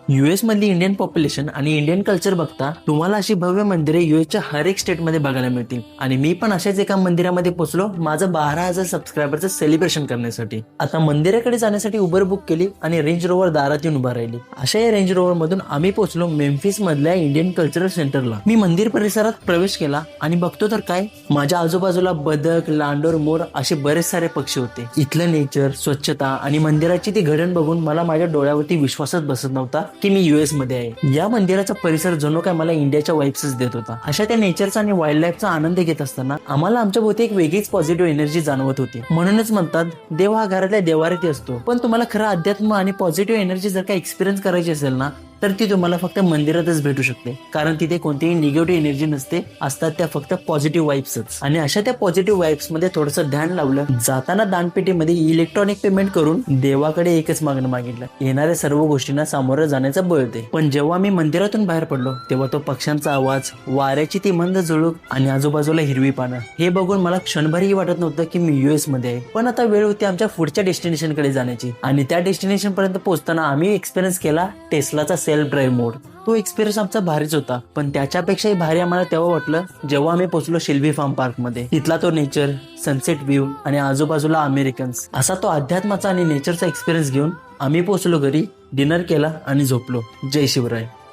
US मधली Indian population आणि Indian culture बघता तुम्हाला अशी भव्य मंदिरे युएसच्या हर एक स्टेट मध्ये बघायला मिळतील. आणि मी पण अशाच एका मंदिरामध्ये पोहोचलो माझं 12,000 सबस्क्रायबरचं सेलिब्रेशन करण्यासाठी. आता मंदिराकडे जाण्यासाठी उबर बुक केली आणि रेंज रोवर दारात येऊन उभा राहिली. अशा या रेंज रोवर मधून आम्ही पोहोचलो मेम्फिस मधल्या इंडियन कल्चरल सेंटरला. मी मंदिर परिसरात प्रवेश केला आणि बघतो तर काय, माझ्या आजूबाजूला बदक, लांडोर, मोर असे बरेच सारे पक्षी होते. इथलं नेचर, स्वच्छता आणि मंदिराची ती घडण बघून मला माझ्या डोळ्यावरती विश्वासच बसत नव्हता की मी युएस मध्ये आहे. या मंदिराचा परिसर जणू काय मला इंडियाच्या वाईब्सच देत होता. अशा त्या नेचरचा आणि वाईल्ड लाईफचा आनंद घेत असताना आम्हाला आमच्या भोवती एक वेगळीच पॉझिटिव्ह एनर्जी जाणवत होती. म्हणूनच म्हणतात देव हा घरातल्या देवारीत असतो. पण तुम्हाला खरं अध्यात्म आणि पॉझिटिव्ह एनर्जी जर का एक्सपिरियन्स करायची असेल ना तर ती तुम्हाला फक्त मंदिरातच भेटू शकते. कारण तिथे कोणतीही निगेटिव्ह एनर्जी नसते, असतात त्या फक्त पॉझिटिव्ह वाईब्सच. आणि अशा त्या पॉझिटिव्ह वाईब्स मध्ये थोडंसं ध्यान लावलं, जाताना दानपेटीमध्ये इलेक्ट्रॉनिक पेमेंट करून देवाकडे एकच मागणं मागितलं, येणाऱ्या सर्व गोष्टींना सामोरं जाण्याचं बळ दे. पण जेव्हा मी मंदिरातून बाहेर पडलो तेव्हा तो पक्ष्यांचा आवाज, वाऱ्याची ती मंद झुळूक आणि आजूबाजूला हिरवी पानं हे बघून मला क्षणभरही वाटत नव्हतं की मी युएस मध्ये आहे. पण आता वेळ होती आमच्या पुढच्या डेस्टिनेशन कडे जाण्याची. आणि त्या डेस्टिनेशन पर्यंत पोहोचताना आम्ही एक्सपिरियन्स केला टेस्लाचा सेल्फ ड्राईव्ह मोड. तो एक्सपिरियन्स आमचा भारीच होता. पण त्याच्यापेक्षाही भारी आम्हाला तेव्हा वाटलं जेव्हा आम्ही पोहोचलो शेल्बी फार्म पार्क मध्ये. तिथला तो नेचर, सनसेट व्ह्यू आणि आजूबाजूला अमेरिकन्स, असा तो अध्यात्माचा आणि नेचरचा एक्सपिरियन्स घेऊन आम्ही पोहोचलो घरी, डिनर केला आणि झोपलो. जय शिवराय.